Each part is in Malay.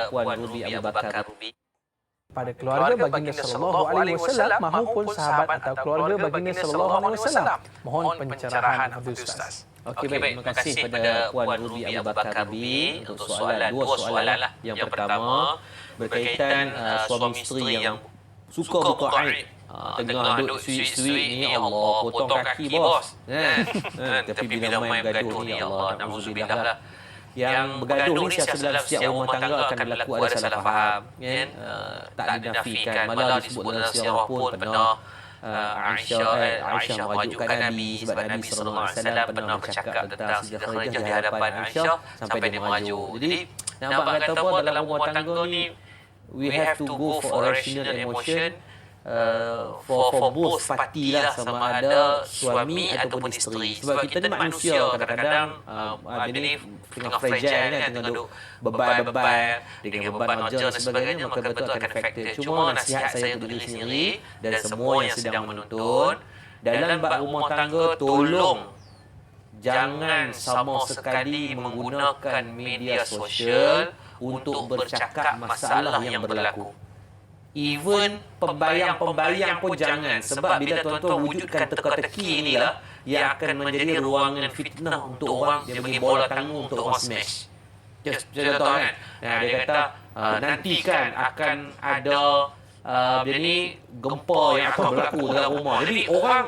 Puan Ruby Abu Bakar Ruby. Pada keluarga baginda sallallahu alaihi wasallam maupun sahabat atau keluarga baginda sallallahu alaihi wasallam. Mohon pencerahan Abdul Ustaz. Okey, baik. Terima kasih pada Puan Ruby Abu Bakar Ruby untuk dua soalan lah. Yang pertama berkaitan suami isteri yang suka buka aib. Tengah duduk sweet-sweet ni, Allah potong kaki bos. Tapi bila main bergaduh ni, Allah na'udzubillah lah. Yang bergaduh ni dalam setiap rumah tangga akan berlaku ada salah faham, kan? Tak dinafikan, malah disebut dalam sirah pun pernah Aisyah merajukkan Nabi sebab Nabi SAW pernah bercakap tentang sejarah Khadijah di hadapan Aisyah sampai dia merajuk. Jadi nampak kata apa, dalam rumah tangga ni we have to go for a rational emotion, for both party lah, sama ada suami ataupun isteri. Sebab kita ni manusia, kadang-kadang dia ni tengah fragile kan, tengah duduk beban-beban dengan beban kerja dan sebagainya, maka betul akan affected. Cuma nasihat saya untuk diri sendiri dan semua yang sedang menonton, dalam bab rumah tangga, tolong jangan sama sekali menggunakan media sosial untuk bercakap masalah yang berlaku. Even pembayang-pembayang pun jangan. Sebab bila tuan-tuan wujudkan teka-teki inilah yang akan menjadi ruangan fitnah untuk orang, dia bagi bola tanggung untuk orang smash. Contoh kan, dia kata nantikan akan ada ni gempa yang akan berlaku dalam rumah. Jadi orang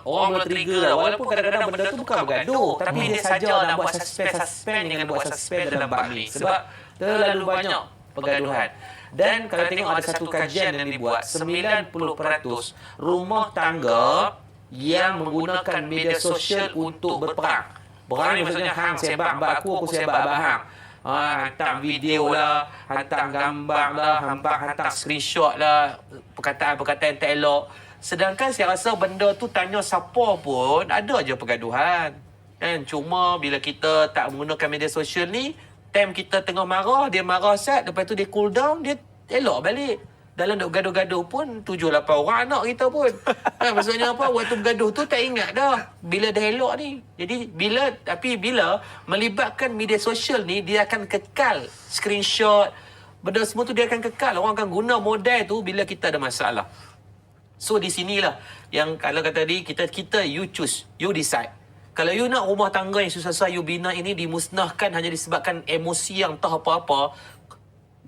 mula trigger lah. Walaupun kadang-kadang benda tu bukan bergaduh, tapi dia saja nak buat suspend dengan buat suspend dalam bab ni. Sebab terlalu banyak pergaduhan. Dan kalau tengok ada satu kajian yang dibuat, 90% rumah tangga yang menggunakan media sosial untuk berperang. Berperang ni maksudnya hang sebab aku sebab abang hang. Hantar video lah, hantar gambar lah, hantar screenshot lah, perkataan-perkataan tak elok. Sedangkan saya rasa benda tu tanya siapa pun, ada je pergaduhan. Kan? Cuma bila kita tak menggunakan media sosial ni, time kita tengah marah, dia marah sat, lepas tu dia cool down, dia elok balik. Dalam duk gaduh-gaduh pun 7-8 orang anak kita pun. Maksudnya apa? Waktu bergaduh tu tak ingat dah bila dah elok ni. Jadi bila melibatkan media sosial ni, dia akan kekal screenshot, benda semua tu dia akan kekal. Orang akan guna modal tu bila kita ada masalah. So di sinilah yang kalau kata tadi, kita you choose, you decide. Kalau you nak rumah tangga yang susah-susah you bina ini dimusnahkan hanya disebabkan emosi yang tak apa-apa,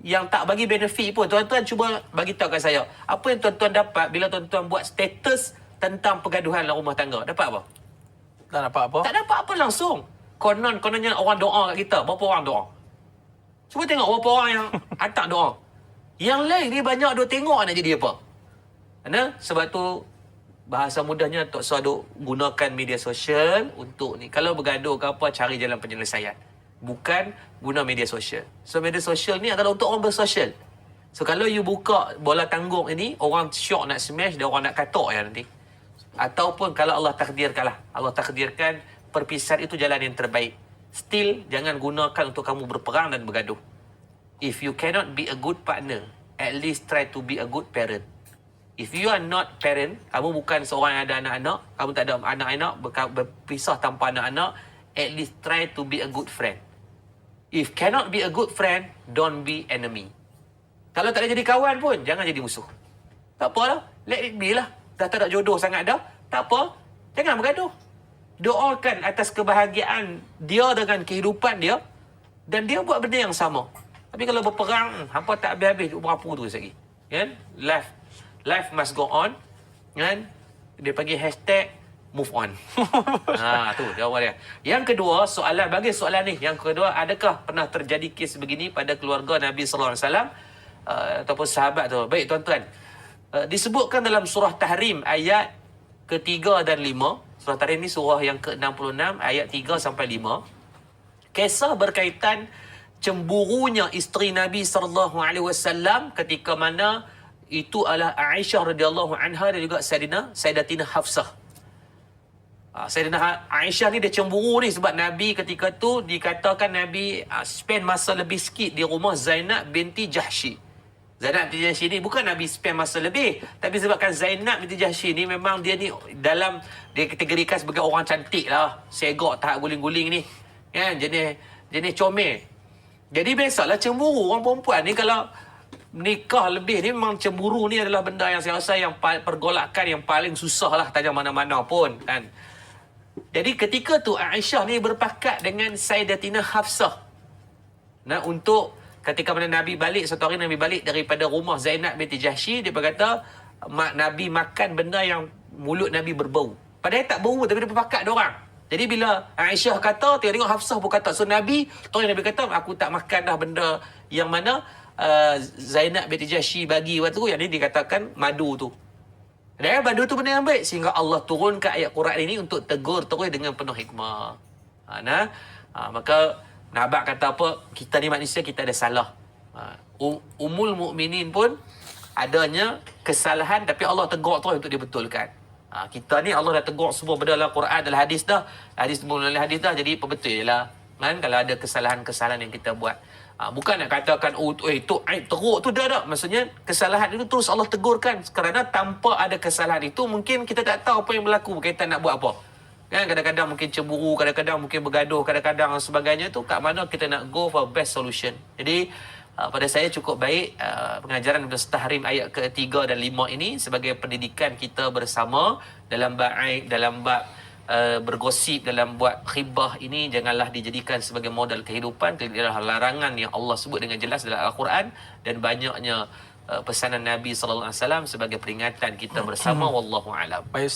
yang tak bagi benefit pun, tuan-tuan cuba bagi tahu kat saya, apa yang tuan-tuan dapat bila tuan-tuan buat status tentang pergaduhan dalam rumah tangga? Dapat apa? Tak dapat apa? Tak dapat apa langsung. Kononnya orang doa kat kita. Berapa orang doa? Cuba tengok berapa orang yang hantar doa. Yang lain ni banyak duk tengok nak jadi apa. Sebab tu bahasa mudahnya Tok Sua duk gunakan media sosial untuk ni. Kalau bergaduh ke apa, cari jalan penyelesaian. Bukan guna media sosial. So media sosial ni adalah untuk orang bersosial. So kalau you buka bola tanggung ini, orang syok nak smash dan orang nak katok ya nanti. Ataupun kalau Allah takdirkan perpisahan itu jalan yang terbaik. Still jangan gunakan untuk kamu berperang dan bergaduh. If you cannot be a good partner, at least try to be a good parent. If you are not parent, kamu bukan seorang yang ada anak-anak, kamu tak ada anak-anak, berpisah tanpa anak-anak, at least try to be a good friend. If cannot be a good friend, don't be enemy. Kalau tak ada jadi kawan pun, jangan jadi musuh. Tak apalah, let it be lah. Dah tak ada jodoh sangat dah, tak apa, jangan bergaduh. Doakan atas kebahagiaan dia dengan kehidupan dia, dan dia buat benda yang sama. Tapi kalau berperang, hampa tak habis-habis, berapu tu lagi. Kan? Life must go on. Kan? Dia panggil hashtag move on. Tu jawab dia. Yang kedua, bagi soalan ni, yang kedua, adakah pernah terjadi kes begini pada keluarga Nabi sallallahu alaihi wasallam ataupun sahabat tu? Baik tuan-tuan. Disebutkan dalam surah Tahrim ayat ke-3 dan 5. Surah Tahrim ni surah yang ke-66 ayat 3 sampai 5. Kisah berkaitan cemburunya isteri Nabi sallallahu alaihi wasallam ketika mana itu adalah Aisyah radhiyallahu anha dan juga Sayyidatina Hafsah. Sayyidina Aisyah ni dia cemburu ni sebab Nabi ketika tu dikatakan Nabi spend masa lebih sikit di rumah Zainab binti Jahsy. Zainab binti Jahsy ni bukan Nabi spend masa lebih, tapi sebabkan Zainab binti Jahsy ni memang dia ni dia kategorikan sebagai orang cantik lah, segok tahap guling-guling ni. Kan, jenis comel. Jadi biasalah cemburu orang perempuan ni kalau nikah lebih ni memang cemburu ni adalah benda yang saya rasa yang pergolakan yang paling susah lah tajam mana-mana pun kan. Jadi ketika tu Aisyah ni berpakat dengan Sayyidatina Hafsah. Nah untuk ketika mana Nabi balik, satu hari Nabi balik daripada rumah Zainab binti Jahsy, dia berkata Nabi makan benda yang mulut Nabi berbau. Padahal tak bau tapi dia berpakat dia orang. Jadi bila Aisyah kata, tengok Hafsah pun kata. So Nabi kata, aku tak makan dah benda yang mana Zainab binti Jahsy bagi waktu tu, yang ni dikatakan madu tu. Dan madu tu benda yang baik sehingga Allah turunkan ayat Quran ini untuk tegur terus dengan penuh hikmah. Maka Nabak kata apa? Kita ni manusia, kita ada salah. Ummul Mukminin pun adanya kesalahan tapi Allah tegur terus untuk dibetulkan. Kita ni Allah dah tegur semua benda dalam Quran, dalam hadis dah. Hadis dalam hadis dah, jadi betul je lah. Kan kalau ada kesalahan-kesalahan yang kita buat. Bukan nak katakan itu aib teruk tu dah. Maksudnya kesalahan itu terus Allah tegurkan kerana tanpa ada kesalahan itu mungkin kita tak tahu apa yang berlaku berkaitan nak buat apa. Kan kadang-kadang mungkin cemburu, kadang-kadang mungkin bergaduh, kadang-kadang sebagainya tu kat mana kita nak go for best solution. Jadi pada saya cukup baik pengajaran Ustaz Tahrim ayat ke-3 dan 5 ini sebagai pendidikan kita bersama dalam bab aib, dalam bab bergosip, dalam buat khibah ini janganlah dijadikan sebagai modal kehidupan. Itu adalah larangan yang Allah sebut dengan jelas dalam Al-Quran dan banyaknya pesanan Nabi sallallahu alaihi wasallam sebagai peringatan kita bersama. Wallahu alam. Baik, Ustaz.